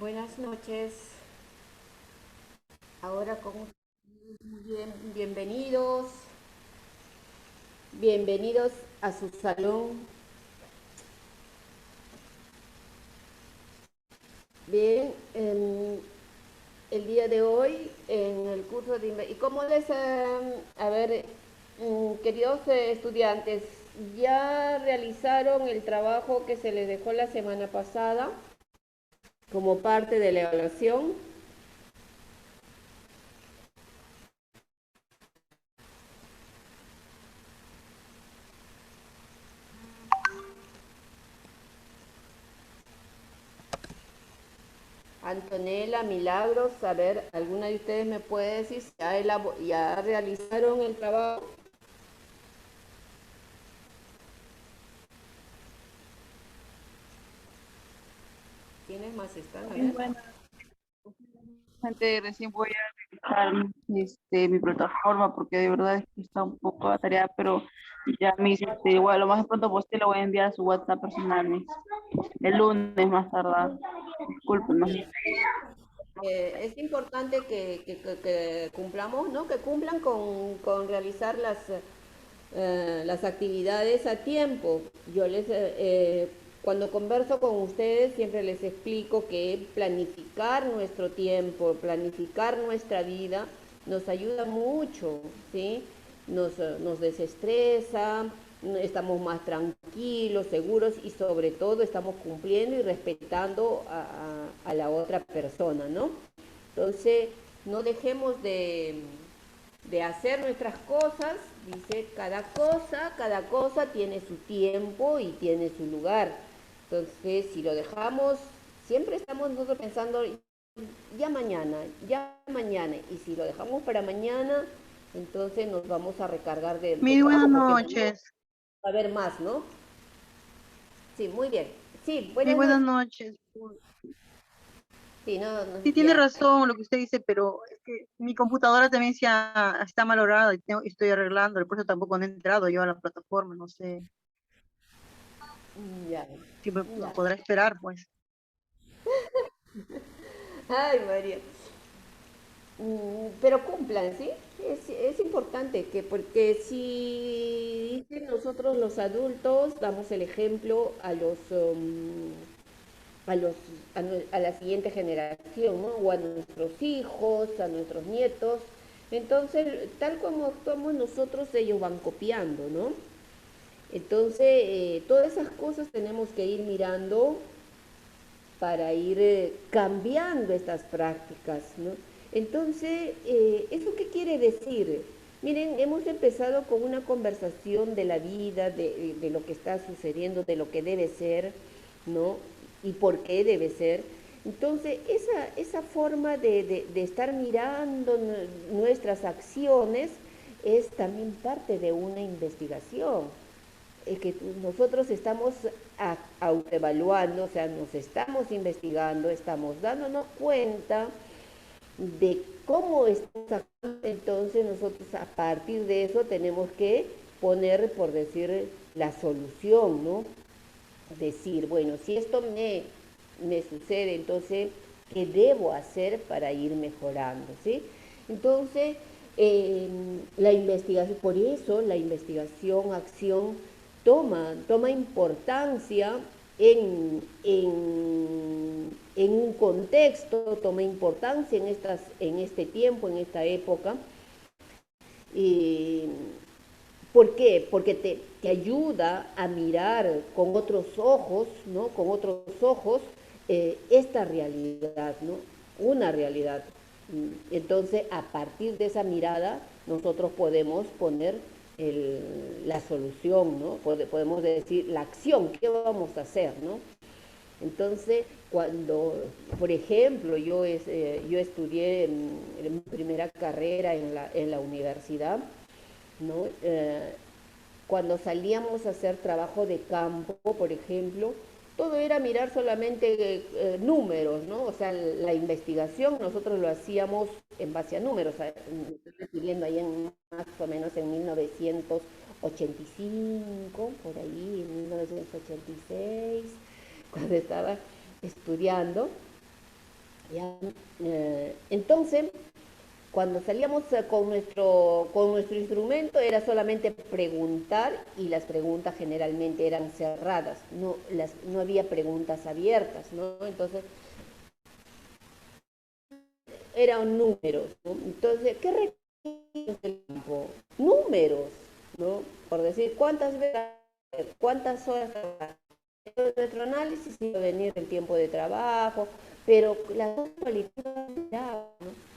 Buenas noches. Ahora con bienvenidos, bienvenidos a su salón. Bien, el día de hoy en el curso de... ¿Y cómo les... a ver, queridos estudiantes, ya realizaron el trabajo que se les dejó la semana pasada como parte de la evaluación? Antonella, Milagros, a ver, ¿alguna de ustedes me puede decir si ya realizaron el trabajo? ¿Quiénes más están? A Bien, ver. bueno, gente, recién voy a revisar mi plataforma porque de verdad es que está un poco atareada, pero ya mismo, igual, lo más pronto posible lo voy a enviar a su WhatsApp personal, el lunes más tardar. Discúlpenos. Es importante que cumplamos, ¿no? Que cumplan con realizar las actividades a tiempo. Cuando converso con ustedes, siempre les explico que planificar nuestro tiempo, planificar nuestra vida, nos ayuda mucho, ¿sí? Nos desestresa, estamos más tranquilos, seguros y sobre todo estamos cumpliendo y respetando a la otra persona, ¿no? Entonces, no dejemos de hacer nuestras cosas, dice, cada cosa tiene su tiempo y tiene su lugar. Entonces, si lo dejamos, siempre estamos nosotros pensando, ya mañana, y si lo dejamos para mañana, entonces nos vamos a recargar de Muy buenas trabajo, porque mañana noches. va a haber más, ¿no? Sí, muy bien. Sí, Muy buenas buenas noches. noches. Sí, no, no, Sí, tiene ya. razón lo que usted dice, pero es que mi computadora también está malograda y estoy arreglando, por eso tampoco he entrado yo a la plataforma, no sé Ya, si me ya. podrá esperar, pues. Ay, María. Pero cumplan, ¿sí? Es importante que, porque si dicen nosotros los adultos damos el ejemplo a los, a la siguiente generación, ¿no? O a nuestros hijos, a nuestros nietos. Entonces, tal como actuamos nosotros, ellos van copiando, ¿no? Entonces, todas esas cosas tenemos que ir mirando para ir cambiando estas prácticas, ¿no? Entonces, ¿eso qué quiere decir? Miren, hemos empezado con una conversación de la vida, de lo que está sucediendo, de lo que debe ser, ¿no? Y por qué debe ser. Entonces, esa forma de estar mirando nuestras acciones es también parte de una investigación que nosotros estamos autoevaluando, o sea, nos estamos investigando, estamos dándonos cuenta de cómo estamos actuando, entonces nosotros a partir de eso tenemos que poner, por decir, la solución, ¿no? Decir, bueno, si esto me sucede, entonces, ¿qué debo hacer para ir mejorando? ¿Sí? Entonces, la investigación, por eso la investigación, acción, toma importancia en un contexto, toma importancia en este tiempo, en esta época. Y ¿por qué? Porque te ayuda a mirar con otros ojos, ¿no? Con otros ojos esta realidad, ¿no? Una realidad. Entonces, a partir de esa mirada, nosotros podemos poner la solución, ¿no? Podemos decir la acción, ¿qué vamos a hacer, ¿no? Entonces, cuando, por ejemplo, yo estudié en mi primera carrera en la universidad, ¿no? Cuando salíamos a hacer trabajo de campo, por ejemplo, todo era mirar solamente números, ¿no? O sea, la investigación nosotros lo hacíamos en base a números. Me estoy refiriendo ahí en más o menos en 1985, por ahí, en 1986, cuando estaba estudiando. ¿ya? Entonces, cuando salíamos con nuestro instrumento era solamente preguntar y las preguntas generalmente eran cerradas, no había preguntas abiertas, ¿no? Entonces eran números, ¿no? Entonces, ¿qué requisitos del campo? Números, ¿no? Por decir, cuántas horas trabajas. Entonces, nuestro análisis iba a venir el tiempo de trabajo, pero las cosas cualitativas, ¿no?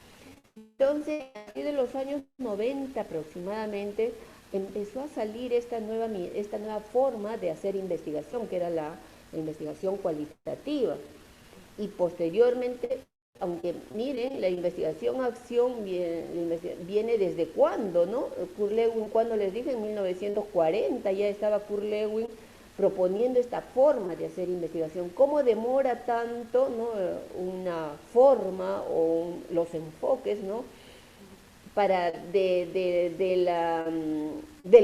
Entonces, a partir de los años 90 aproximadamente, empezó a salir esta nueva forma de hacer investigación, que era la investigación cualitativa. Y posteriormente, aunque miren, la investigación-acción viene desde cuándo, ¿no? Kurt Lewin, cuando les dije, en 1940 ya estaba Kurt Lewin proponiendo esta forma de hacer investigación. ¿Cómo demora tanto, ¿no? Una forma o los enfoques, ¿no? Para del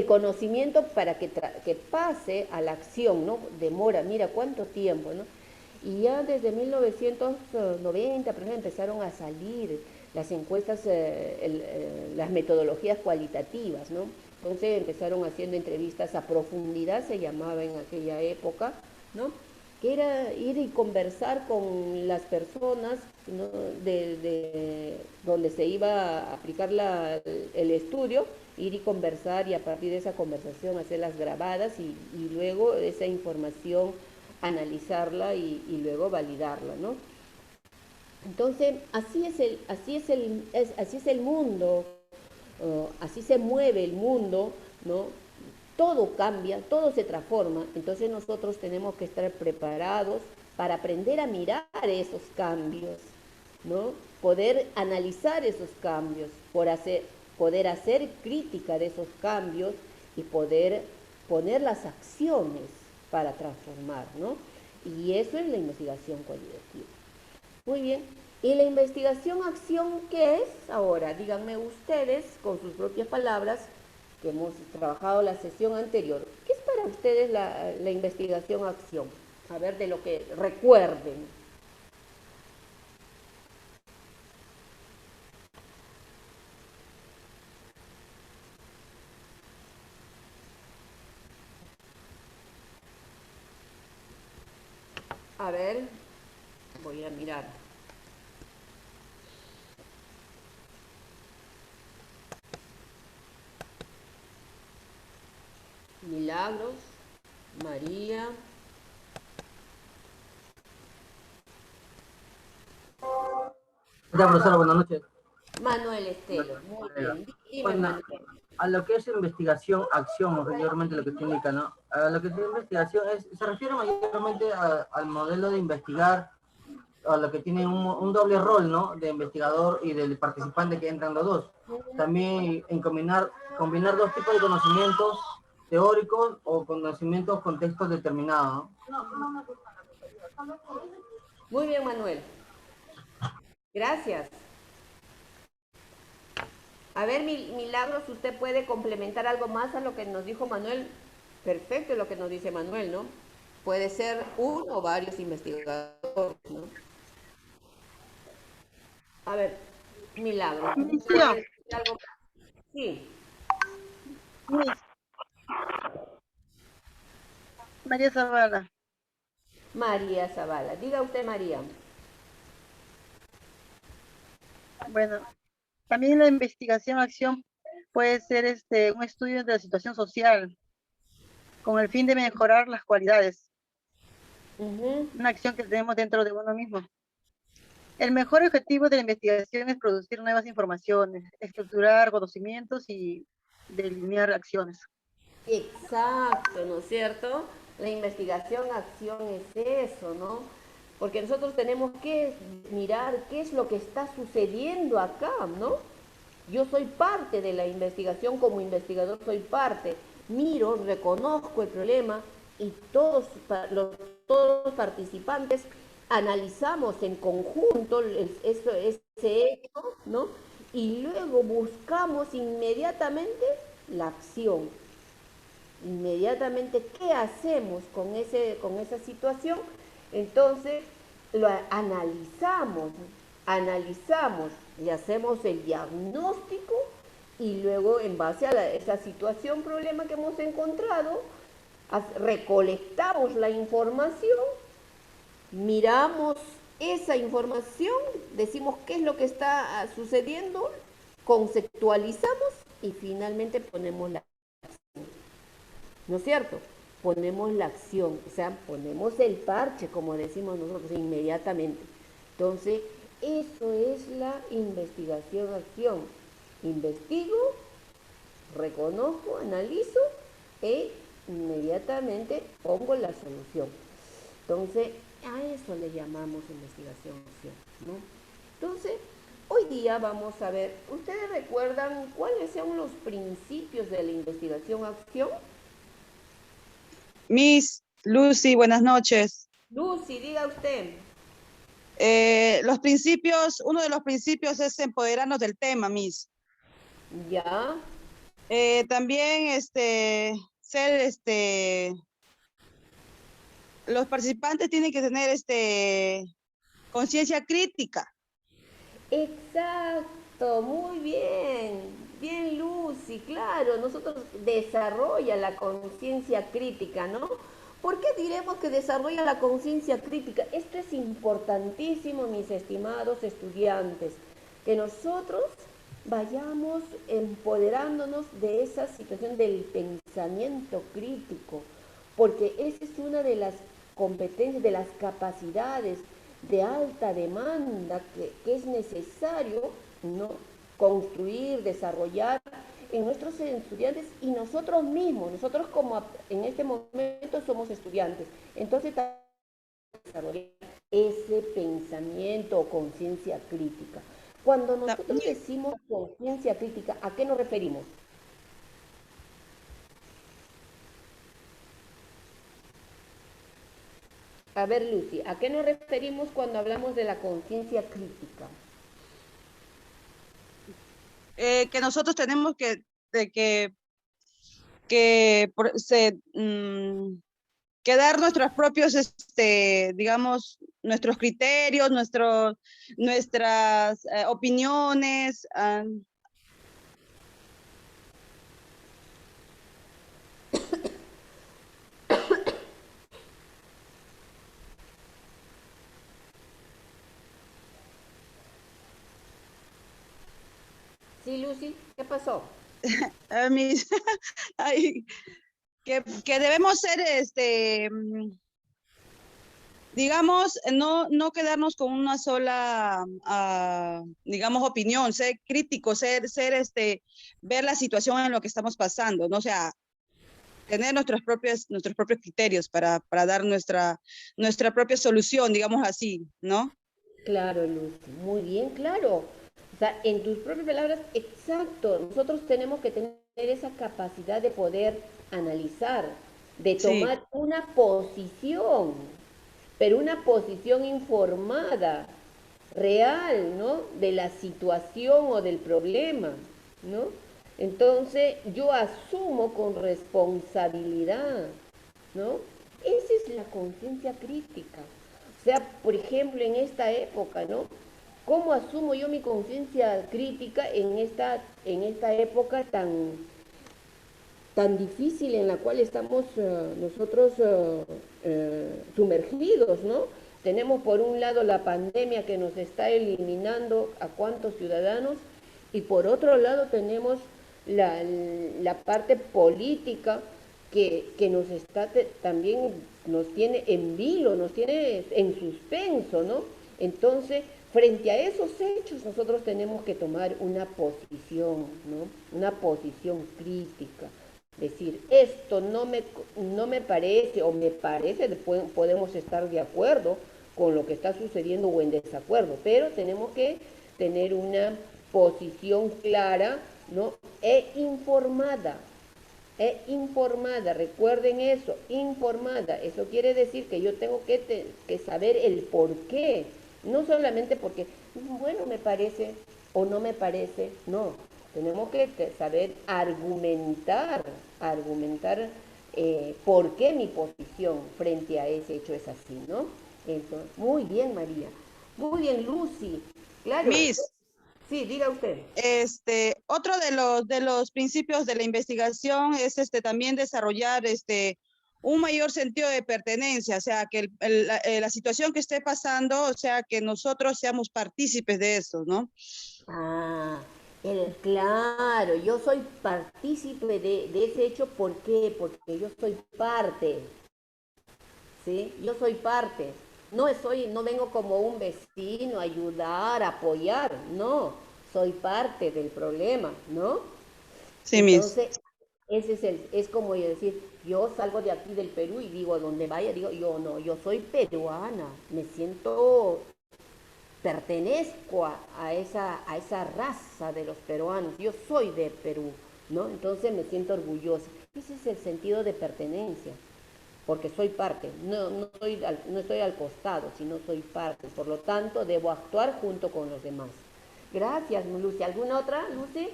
conocimiento para que pase a la acción, ¿no? Demora, mira cuánto tiempo, ¿no? Y ya desde 1990, por ejemplo, empezaron a salir las encuestas, las metodologías cualitativas, ¿no? Entonces empezaron haciendo entrevistas a profundidad, se llamaba en aquella época, ¿no? Que era ir y conversar con las personas, ¿no? Donde se iba a aplicar el estudio, ir y conversar y a partir de esa conversación hacerlas grabadas y luego esa información analizarla y luego validarla, ¿no? Entonces, así es el mundo, así se mueve el mundo, ¿no? Todo cambia, todo se transforma, entonces nosotros tenemos que estar preparados para aprender a mirar esos cambios, ¿no? Poder analizar esos cambios, poder hacer crítica de esos cambios y poder poner las acciones para transformar, ¿no? Y eso es la investigación cualitativa. Muy bien. ¿Y la investigación-acción qué es ahora? Díganme ustedes, con sus propias palabras, que hemos trabajado la sesión anterior. ¿Qué es para ustedes la investigación-acción? A ver, de lo que recuerden. A ver, voy a mirar. Milagros, María. ¿Qué tal, profesora? Buenas noches. Manuel Estelo, muy bien. Dime, Bueno, Manuel. a lo que es investigación, acción, mayormente lo que te indica, ¿no? A lo que es investigación se refiere mayormente al modelo de investigar, a lo que tiene un doble rol, ¿no? De investigador y del participante que entran los dos. También en combinar dos tipos de conocimientos teóricos o conocimientos con textos determinados, ¿no? Muy bien, Manuel. Gracias. A ver, Milagros, ¿usted puede complementar algo más a lo que nos dijo Manuel? Perfecto lo que nos dice Manuel, ¿no? Puede ser uno o varios investigadores, ¿no? A ver, Milagros, ¿usted Inicio. quiere decir algo más? Sí, Miss María Zavala. María Zavala. Diga usted, María. Bueno, también la investigación-acción puede ser un estudio de la situación social con el fin de mejorar las cualidades, una acción que tenemos dentro de uno mismo. El mejor objetivo de la investigación es producir nuevas informaciones, estructurar conocimientos y delinear acciones. Exacto, ¿no es cierto? La investigación-acción es eso, ¿no? Porque nosotros tenemos que mirar qué es lo que está sucediendo acá, ¿no? Yo soy parte de la investigación, como investigador soy parte. Miro, reconozco el problema y todos los participantes analizamos en conjunto ese hecho, ¿no? Y luego buscamos inmediatamente la acción. Inmediatamente, ¿qué hacemos con esa situación? Entonces, lo analizamos, analizamos y hacemos el diagnóstico y luego en base a esa situación, problema que hemos encontrado, recolectamos la información, miramos esa información, decimos qué es lo que está sucediendo, conceptualizamos y finalmente ponemos la acción, ¿no es cierto? Ponemos la acción, o sea, ponemos el parche, como decimos nosotros, inmediatamente. Entonces, eso es la investigación-acción. Investigo, reconozco, analizo e inmediatamente pongo la solución. Entonces, a eso le llamamos investigación-acción, ¿no? Entonces, hoy día vamos a ver, ¿ustedes recuerdan cuáles son los principios de la investigación-acción? Miss Lucy, buenas noches. Lucy, diga usted. Los principios, uno de los principios es empoderarnos del tema, Miss. Ya. También ser los participantes tienen que tener conciencia crítica. Exacto, muy bien. Bien, Lucy, claro, nosotros desarrolla la conciencia crítica, ¿no? ¿Por qué diremos que desarrolla la conciencia crítica? Esto es importantísimo, mis estimados estudiantes, que nosotros vayamos empoderándonos de esa situación del pensamiento crítico, porque esa es una de las competencias, de las capacidades de alta demanda que es necesario, ¿no?, construir, desarrollar en nuestros estudiantes y nosotros mismos. Nosotros como en este momento somos estudiantes, entonces desarrollar ese pensamiento o conciencia crítica. Cuando nosotros decimos conciencia crítica, ¿a qué nos referimos? A ver, Lucy, ¿a qué nos referimos cuando hablamos de la conciencia crítica? Que nosotros tenemos que dar nuestros propios, digamos, nuestros criterios, nuestras opiniones. Sí, Lucy, ¿qué pasó? Ay, que debemos ser, digamos, no quedarnos con una sola, digamos, opinión, ser crítico, ver la situación en lo que estamos pasando, ¿no? O sea, tener nuestros propios criterios para dar nuestra propia solución, digamos así, ¿no? Claro, Lucy, muy bien, claro. O sea, en tus propias palabras, exacto. Nosotros tenemos que tener esa capacidad de poder analizar, de Sí, tomar una posición, pero una posición informada, real, ¿no? De la situación o del problema, ¿no? Entonces, yo asumo con responsabilidad, ¿no? Esa es la conciencia crítica. O sea, por ejemplo, en esta época, ¿no? ¿Cómo asumo yo mi conciencia crítica en esta época tan difícil en la cual estamos nosotros sumergidos, ¿no? Tenemos por un lado la pandemia que nos está eliminando a cuantos ciudadanos y por otro lado tenemos la parte política que nos está también nos tiene en vilo, nos tiene en suspenso, ¿no? Entonces, frente a esos hechos nosotros tenemos que tomar una posición, ¿no? Una posición crítica. Decir, esto no me parece o me parece, después podemos estar de acuerdo con lo que está sucediendo o en desacuerdo, pero tenemos que tener una posición clara, ¿no? E informada, recuerden eso, informada. Eso quiere decir que yo tengo que saber el por qué, no solamente porque, bueno, me parece o no me parece, no. Tenemos que saber argumentar por qué mi posición frente a ese hecho es así, ¿no? Eso. Muy bien, María. Muy bien, Lucy. Claro. Miss, Sí, diga usted. otro de los principios de la investigación es también desarrollar un mayor sentido de pertenencia, o sea, que la situación que esté pasando, o sea, que nosotros seamos partícipes de eso, ¿no? Ah, claro, yo soy partícipe de ese hecho. ¿Por qué? Porque yo soy parte, ¿sí? Yo soy parte. No vengo como un vecino a ayudar, a apoyar, no. Soy parte del problema, ¿no? Sí, Miss. Entonces, es como decir, yo salgo de aquí del Perú y digo, a donde vaya, digo, yo no, yo soy peruana, me siento, pertenezco a esa raza de los peruanos, yo soy de Perú, ¿no? Entonces me siento orgullosa. Ese es el sentido de pertenencia, porque soy parte, no estoy al costado, sino soy parte, por lo tanto debo actuar junto con los demás. Gracias, Lucy. ¿Alguna otra, Lucy?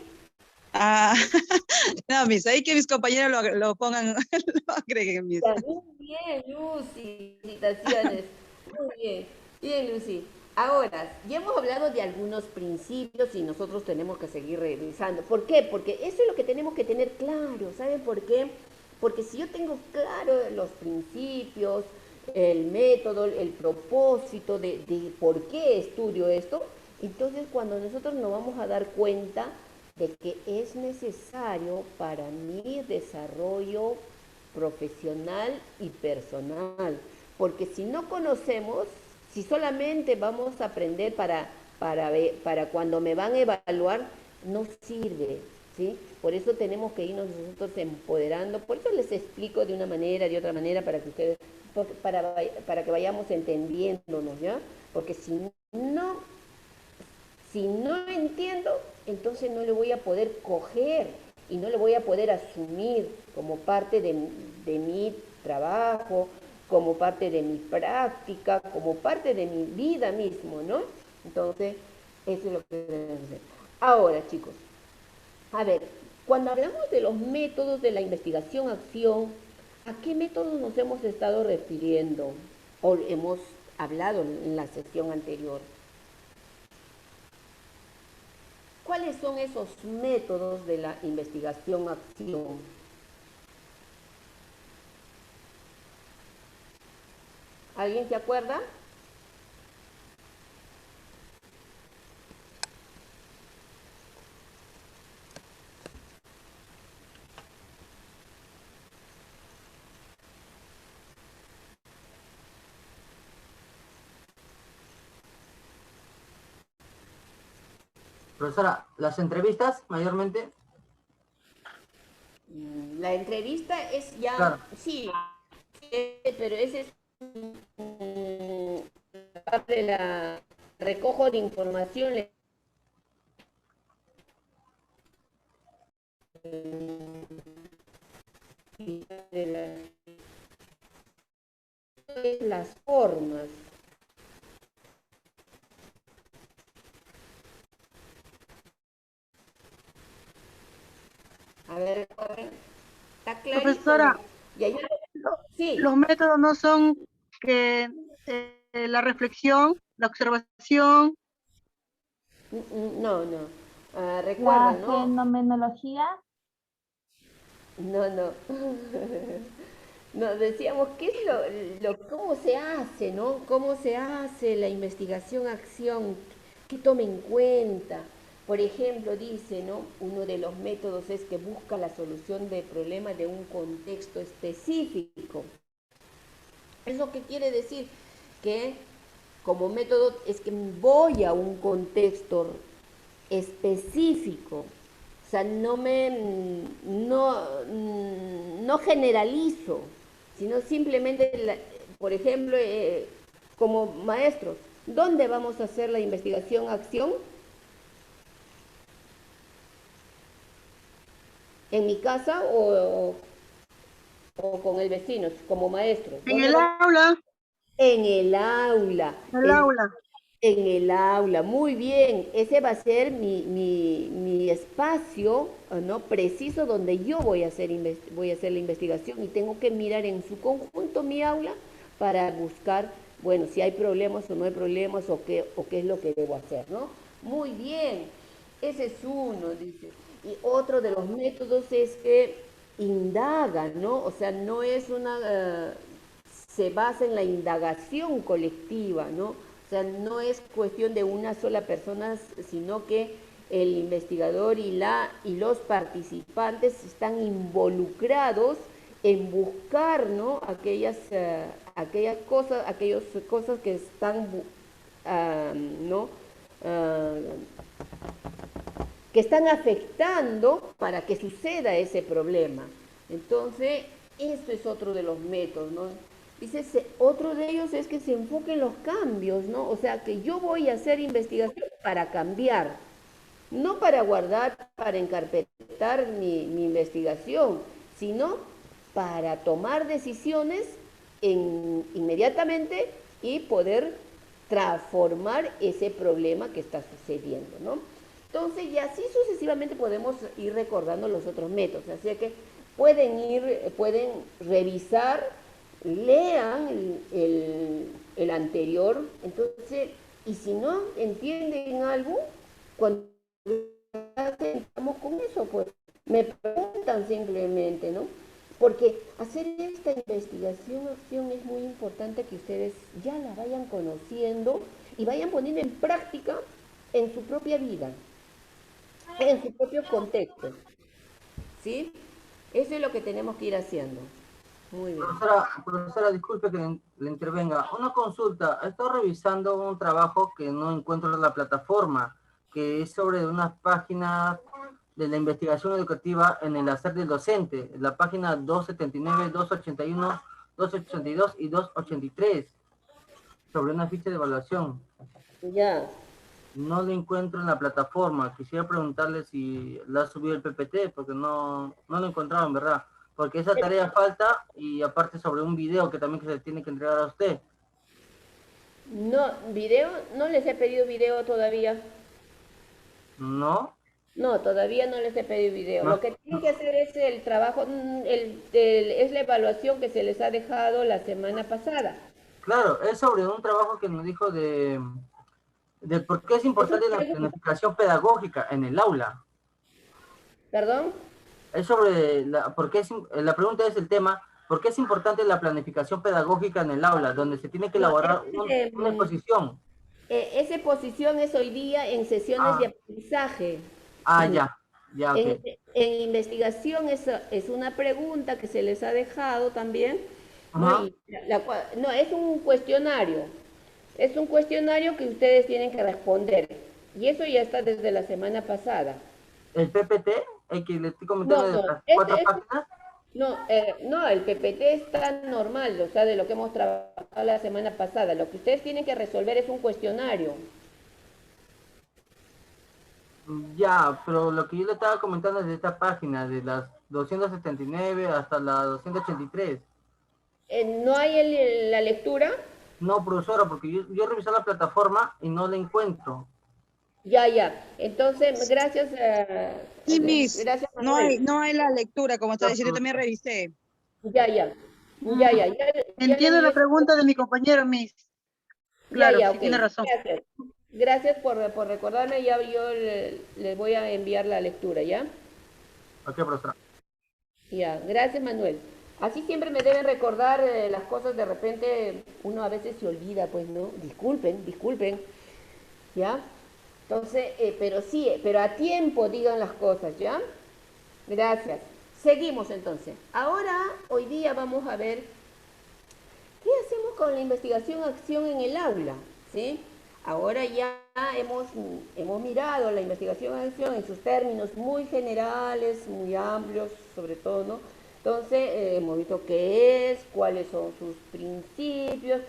Ah, no, Miss, ahí que mis compañeros lo pongan, lo agreguen, Miss. Muy bien, Lucy. Felicitaciones. Muy bien. Bien, Lucy. Ahora, ya hemos hablado de algunos principios y nosotros tenemos que seguir revisando. ¿Por qué? Porque eso es lo que tenemos que tener claro. ¿Saben por qué? Porque si yo tengo claro los principios, el método, el propósito de por qué estudio esto, entonces cuando nosotros nos vamos a dar cuenta de que es necesario para mi desarrollo profesional y personal. Porque si no conocemos, si solamente vamos a aprender para cuando me van a evaluar, no sirve, ¿sí? Por eso tenemos que irnos nosotros empoderando. Por eso les explico de una manera, de otra manera, para que ustedes, para que vayamos entendiéndonos, ¿ya? Porque si no entiendo, entonces no le voy a poder coger y no le voy a poder asumir como parte de mi trabajo, como parte de mi práctica, como parte de mi vida mismo, ¿no? Entonces, eso es lo que debemos hacer. Ahora, chicos, a ver, cuando hablamos de los métodos de la investigación-acción, ¿a qué métodos nos hemos estado refiriendo o hemos hablado en la sesión anterior? ¿Cuáles son esos métodos de la investigación-acción? ¿Alguien se acuerda? Profesora, las entrevistas mayormente. La entrevista es ya, Claro. sí, pero ese es parte de la recojo de información de las formas. A ver, está clarito. Profesora, Y ahí, sí, los métodos no son que la reflexión, la observación. no, no. Recuerda, La ¿no? fenomenología. No. Nos decíamos, ¿qué es cómo se hace, ¿no? ¿Cómo se hace la investigación-acción? ¿Qué toma en cuenta? Por ejemplo, dice, ¿no? Uno de los métodos es que busca la solución de problemas de un contexto específico. ¿Eso qué quiere decir? Que como método es que voy a un contexto específico. O sea, no generalizo, sino simplemente, por ejemplo, como maestros, ¿dónde vamos a hacer la investigación-acción? ¿En mi casa o con el vecino, como maestro? En el aula. En el aula. El aula. En el aula, muy bien. Ese va a ser mi espacio, ¿no? Preciso donde yo voy a hacer la investigación y tengo que mirar en su conjunto mi aula para buscar bueno, si hay problemas o no hay problemas o qué es lo que debo hacer, ¿no? Muy bien, ese es uno, dice. Y otro de los métodos es que indagan, ¿no? O sea, no es se basa en la indagación colectiva, ¿no? O sea, no es cuestión de una sola persona, sino que el investigador y los participantes están involucrados en buscar, ¿no? aquellas cosas que están, ¿no? Ah, que están afectando para que suceda ese problema. Entonces, esto es otro de los métodos, ¿no? Dice, otro de ellos es que se enfoque en los cambios, ¿no? O sea, que yo voy a hacer investigación para cambiar, no para guardar, para encarpetar mi investigación, sino para tomar decisiones inmediatamente y poder transformar ese problema que está sucediendo, ¿no? Entonces, y así sucesivamente podemos ir recordando los otros métodos. Así que pueden revisar, lean el anterior. Entonces, y si no entienden algo, cuando estamos con eso, pues me preguntan simplemente, ¿no? Porque hacer esta investigación, acción, es muy importante que ustedes ya la vayan conociendo y vayan poniendo en práctica en su propia vida, en su propio contexto, ¿sí? Eso es lo que tenemos que ir haciendo. Muy bien. Profesora, disculpe que le intervenga. Una consulta. He estado revisando un trabajo que no encuentro en la plataforma, que es sobre unas páginas de la investigación educativa en el hacer del docente, la página 279, 281, 282 y 283, sobre una ficha de evaluación. Ya. No lo encuentro en la plataforma. Quisiera preguntarle si la ha subido el PPT, porque no lo he encontrado, en verdad. Porque esa tarea falta, y aparte sobre un video que también se tiene que entregar a usted. No, video, no les he pedido video todavía. ¿No? No, todavía no les he pedido video. No. Lo que tienen que hacer es el trabajo, es la evaluación que se les ha dejado la semana pasada. Claro, es sobre un trabajo que nos dijo de por qué es importante la planificación pedagógica en el aula. ¿Perdón? Es sobre la pregunta es el tema, ¿por qué es importante la planificación pedagógica en el aula, donde se tiene que elaborar una exposición? Esa exposición es hoy día en sesiones de aprendizaje. Ya, ok. En investigación es una pregunta que se les ha dejado también, ¿no? No, es un cuestionario. Es un cuestionario que ustedes tienen que responder. Y eso ya está desde la semana pasada. ¿El PPT? ¿El que le estoy comentando de las 4 páginas? No, el PPT está normal, o sea, de lo que hemos trabajado la semana pasada. Lo que ustedes tienen que resolver es un cuestionario. Ya, pero lo que yo le estaba comentando es de esta página, de las 279 hasta la 283. ¿No hay la lectura? No, profesora, porque yo revisé la plataforma y no la encuentro. Ya. Entonces, gracias. Sí, Miss. Gracias, no hay la lectura, como está diciendo, yo también revisé. Ya. Entiendo la pregunta de mi compañero, Miss. Claro, sí, tiene razón. Gracias por recordarme, ya yo les voy a enviar la lectura, ¿ya? Ok, profesora. Ya, gracias, Manuel. Así siempre me deben recordar las cosas, de repente uno a veces se olvida, pues, ¿no? Disculpen, ¿ya? Entonces, pero a tiempo digan las cosas, ¿ya? Gracias. Seguimos entonces. Ahora, hoy día vamos a ver qué hacemos con la investigación-acción en el aula, ¿sí? Ahora ya hemos mirado la investigación-acción en sus términos muy generales, muy amplios, sobre todo, ¿no? Entonces, hemos visto qué es, cuáles son sus principios,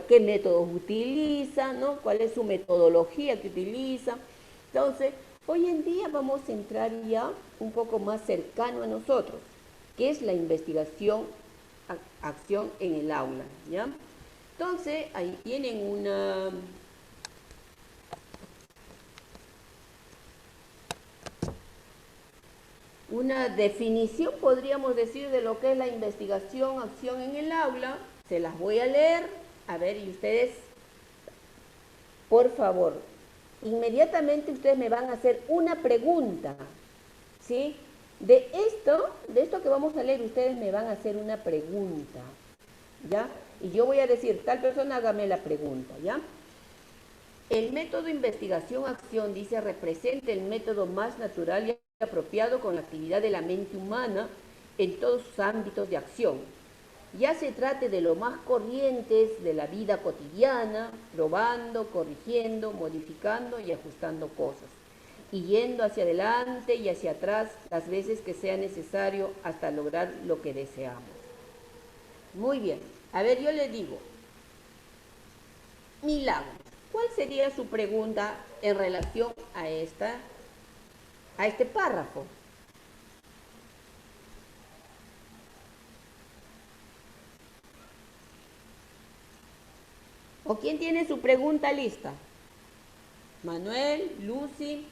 qué métodos utiliza, ¿no? Cuál es su metodología que utiliza. Entonces, hoy en día vamos a entrar ya un poco más cercano a nosotros, que es la investigación, acción en el aula, ¿ya? Entonces, ahí tienen una definición, podríamos decir, de lo que es la investigación, acción en el aula. Se las voy a leer A ver, y ustedes, por favor, inmediatamente ustedes me van a hacer una pregunta, ¿sí? De esto que vamos a leer, ustedes me van a hacer una pregunta, ¿ya? Y yo voy a decir, tal persona hágame la pregunta, ¿ya? El método investigación-acción, dice, representa el método más natural y apropiado con la actividad de la mente humana en todos sus ámbitos de acción. Ya se trate de lo más corrientes de la vida cotidiana, probando, corrigiendo, modificando y ajustando cosas, y yendo hacia adelante y hacia atrás las veces que sea necesario hasta lograr lo que deseamos. Muy bien, a ver, yo le digo, Milagros, ¿cuál sería su pregunta en relación a este párrafo? ¿O quién tiene su pregunta lista? Manuel, Lucy.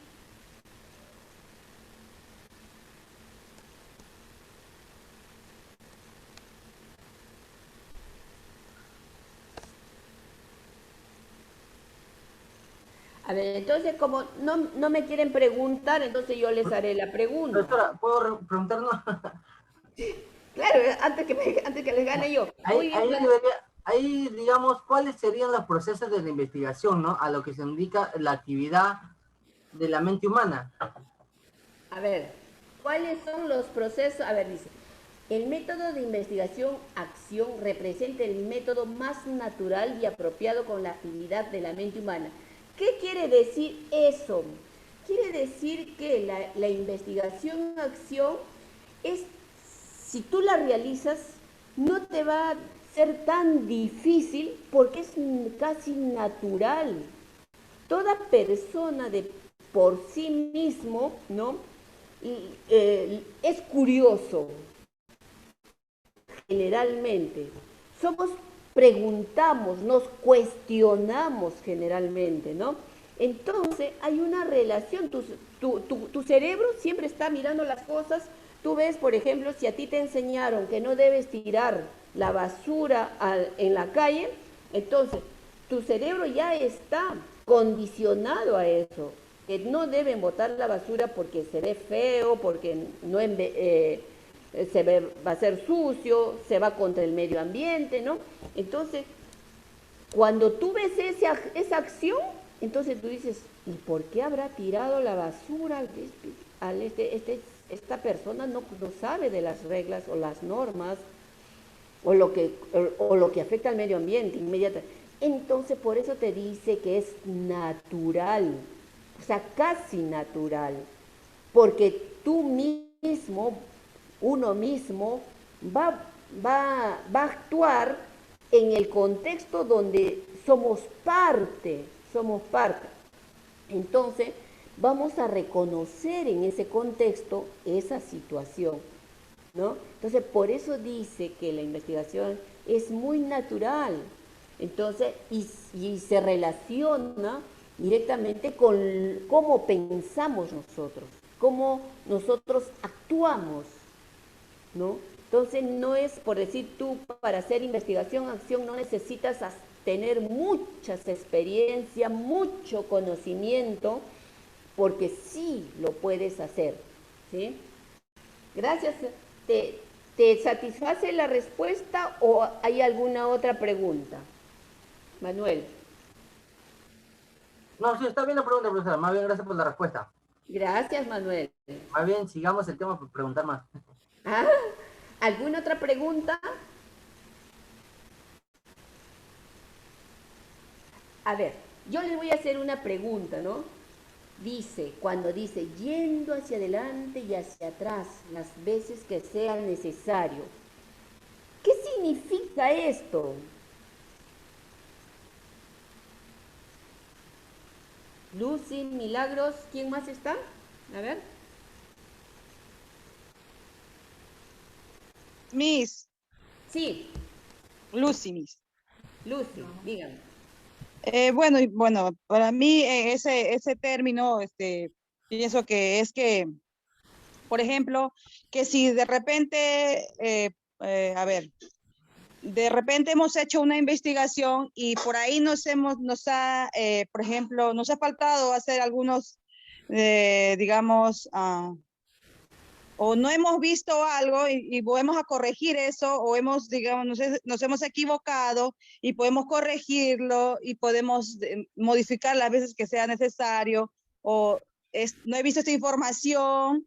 A ver, entonces como no me quieren preguntar, entonces yo les haré la pregunta. Doctora, ¿puedo preguntarnos? Claro, antes que les gane yo. Ahí, digamos, ¿cuáles serían los procesos de la investigación, ¿no? A lo que se indica la actividad de la mente humana. A ver, ¿cuáles son los procesos? A ver, dice, el método de investigación-acción representa el método más natural y apropiado con la actividad de la mente humana. ¿Qué quiere decir eso? Quiere decir que la investigación-acción es, si tú la realizas, no te va a ser tan difícil porque es casi natural. Toda persona de por sí mismo, ¿no? Es curioso, generalmente. Preguntamos, nos cuestionamos generalmente, ¿no? Entonces hay una relación, tu cerebro siempre está mirando las cosas. Tú ves, por ejemplo, si a ti te enseñaron que no debes tirar la basura en la calle, entonces tu cerebro ya está condicionado a eso, que no deben botar la basura porque se ve feo, porque no va a ser sucio, se va contra el medio ambiente, ¿no? Entonces, cuando tú ves esa acción, entonces tú dices, ¿y por qué habrá tirado la basura? Esta persona no sabe de las reglas o las normas o lo que afecta al medio ambiente inmediatamente. Entonces, por eso te dice que es natural, o sea, casi natural, porque tú mismo, uno mismo, va a actuar en el contexto donde somos parte. Entonces, vamos a reconocer en ese contexto esa situación, ¿no? Entonces, por eso dice que la investigación es muy natural. Entonces, y se relaciona directamente con cómo pensamos nosotros, cómo nosotros actuamos, ¿no? Entonces, no es por decir tú, para hacer investigación-acción no necesitas tener muchas experiencias, mucho conocimiento, porque sí lo puedes hacer, ¿sí? Gracias. ¿Te satisface la respuesta o hay alguna otra pregunta? Manuel. No, sí, está bien la pregunta, profesora. Más bien, gracias por la respuesta. Gracias, Manuel. Más bien, sigamos el tema por preguntar más. ¿Ah? ¿Alguna otra pregunta? A ver, yo les voy a hacer una pregunta, ¿no? Cuando dice, yendo hacia adelante y hacia atrás, las veces que sea necesario. ¿Qué significa esto? Lucy, Milagros, ¿quién más está? A ver. Miss. Sí. Lucy, Miss. Lucy, dígame. Bueno, para mí ese término, pienso que es que, por ejemplo, que si de repente, a ver, de repente hemos hecho una investigación y por ahí por ejemplo, nos ha faltado hacer algunos, digamos, o no hemos visto algo y podemos a corregir eso, o digamos, nos hemos equivocado y podemos corregirlo y podemos modificar las veces que sea necesario, o no he visto esta información,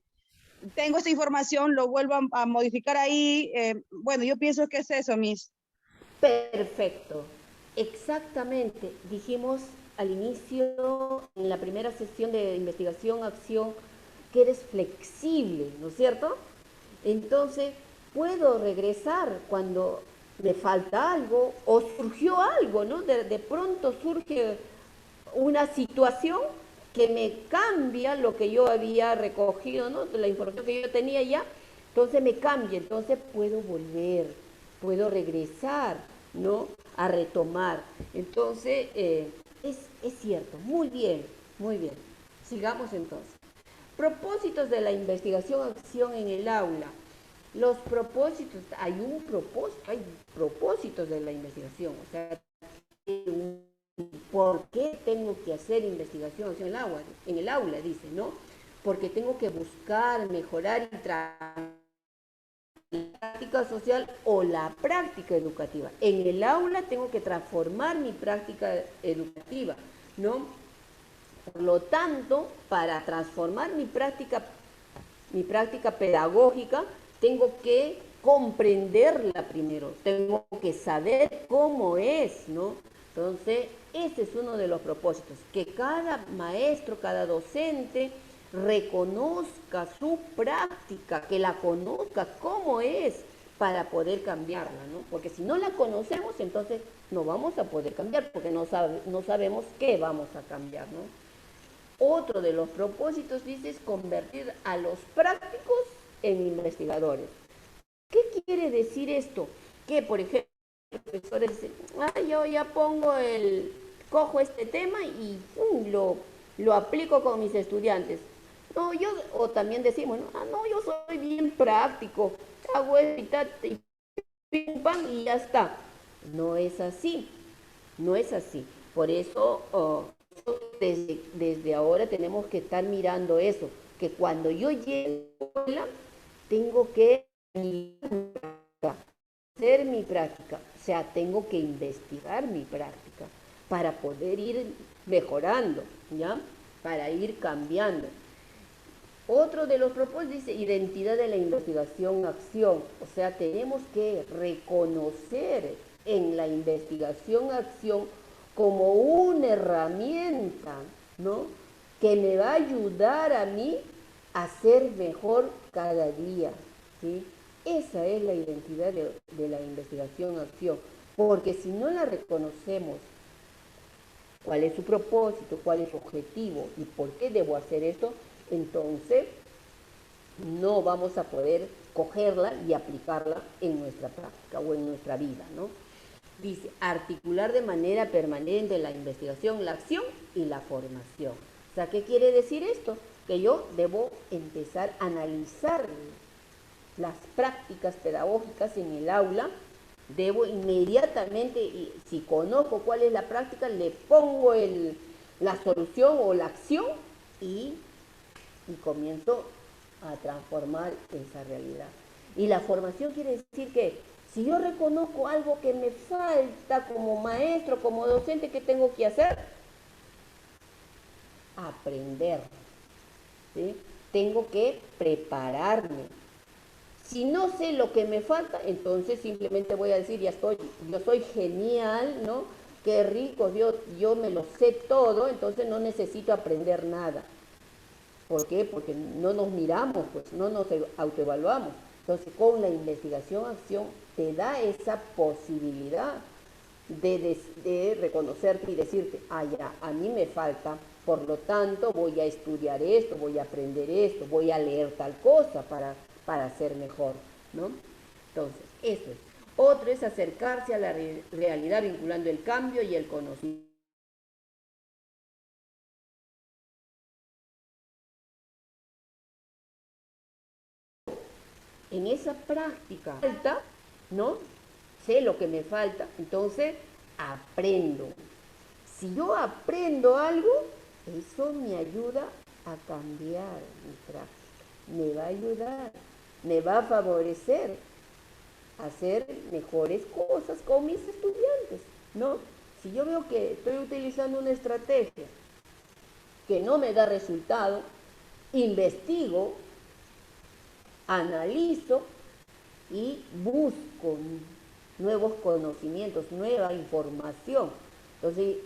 tengo esta información, lo vuelvo a modificar ahí. Bueno, yo pienso que es eso, Miss. Perfecto, exactamente. Dijimos al inicio, en la primera sesión de investigación, acción, que eres flexible, ¿no es cierto? Entonces, puedo regresar cuando me falta algo o surgió algo, ¿no? De pronto surge una situación que me cambia lo que yo había recogido, ¿no? La información que yo tenía ya, entonces me cambia, entonces puedo volver, puedo regresar, ¿no? A retomar. Entonces, es cierto, muy bien, muy bien. Sigamos entonces. Propósitos de la investigación-acción en el aula. Los propósitos, hay propósitos de la investigación, o sea, ¿por qué tengo que hacer investigación en el aula? Dice, ¿no? Porque tengo que buscar, mejorar y trabajar la práctica social o la práctica educativa. En el aula tengo que transformar mi práctica educativa, ¿no? Por lo tanto, para transformar mi práctica pedagógica, tengo que comprenderla primero, tengo que saber cómo es, ¿no? Entonces, ese es uno de los propósitos, que cada maestro, cada docente reconozca su práctica, que la conozca cómo es para poder cambiarla, ¿no? Porque si no la conocemos, entonces no vamos a poder cambiar, porque no sabemos qué vamos a cambiar, ¿no? Otro de los propósitos, dice, es convertir a los prácticos en investigadores. ¿Qué quiere decir esto? Que, por ejemplo, los profesores dicen, yo ya cojo este tema y lo aplico con mis estudiantes. No, o también decimos, no, yo soy bien práctico, hago esto y pim, pam, y ya está. No es así, no es así. Por eso, desde ahora tenemos que estar mirando eso, que cuando yo llegue a la escuela, tengo que hacer mi práctica, o sea, tengo que investigar mi práctica para poder ir mejorando, ¿ya? Para ir cambiando. Otro de los propósitos dice identidad de la investigación-acción, o sea, tenemos que reconocer en la investigación-acción como una herramienta, ¿no? Que me va a ayudar a mí a ser mejor cada día, ¿sí? Esa es la identidad de la investigación-acción, porque si no la reconocemos, cuál es su propósito, cuál es su objetivo y por qué debo hacer esto, entonces no vamos a poder cogerla y aplicarla en nuestra práctica o en nuestra vida, ¿no? Dice, articular de manera permanente la investigación, la acción y la formación. O sea, ¿qué quiere decir esto? Que yo debo empezar a analizar las prácticas pedagógicas en el aula, debo inmediatamente, si conozco cuál es la práctica, le pongo la solución o la acción y comienzo a transformar esa realidad. Y la formación quiere decir que si yo reconozco algo que me falta como maestro, como docente, ¿qué tengo que hacer? Aprender, ¿sí? Tengo que prepararme. Si no sé lo que me falta, entonces simplemente voy a decir, yo soy genial, ¿no? Qué rico, yo me lo sé todo, entonces no necesito aprender nada. ¿Por qué? Porque no nos miramos, pues no nos autoevaluamos. Entonces, con la investigación-acción te da esa posibilidad de reconocerte y decirte, ya, a mí me falta, por lo tanto voy a estudiar esto, voy a aprender esto, voy a leer tal cosa para ser mejor, ¿no? Entonces, eso es. Otro es acercarse a la realidad vinculando el cambio y el conocimiento. En esa práctica, ¿no? sé lo que me falta, entonces aprendo. Si yo aprendo algo, eso me ayuda a cambiar mi práctica, me va a ayudar, me va a favorecer a hacer mejores cosas con mis estudiantes, ¿no? Si yo veo que estoy utilizando una estrategia que no me da resultado, investigo, analizo y busco nuevos conocimientos, nueva información. Entonces,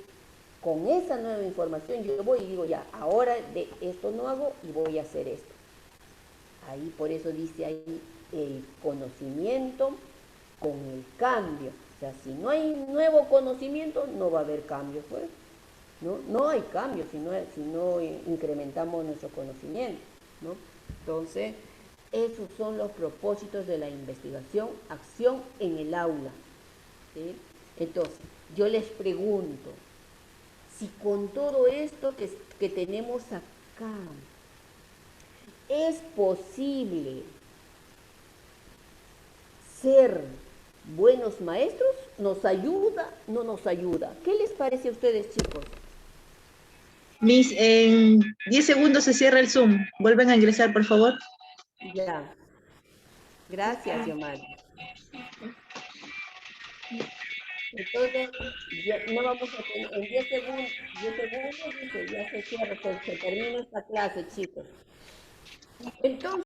con esa nueva información yo voy y digo, ya, ahora de esto no hago y voy a hacer esto. Ahí, por eso dice ahí, el conocimiento con el cambio. O sea, si no hay nuevo conocimiento, no va a haber cambio, pues. No hay cambio si no incrementamos nuestro conocimiento, ¿no? Entonces, esos son los propósitos de la investigación, acción en el aula, ¿sí? Entonces, yo les pregunto, si con todo esto que tenemos acá, es posible ser buenos maestros, ¿nos ayuda? ¿No nos ayuda? ¿Qué les parece a ustedes, chicos? Miss, en 10 segundos se cierra el Zoom. Vuelven a ingresar, por favor. Ya. Gracias, Yomar. Entonces, ya no vamos a tener, en 10 segundos, dice, ya se cierra, se termina esta clase, chicos. Entonces,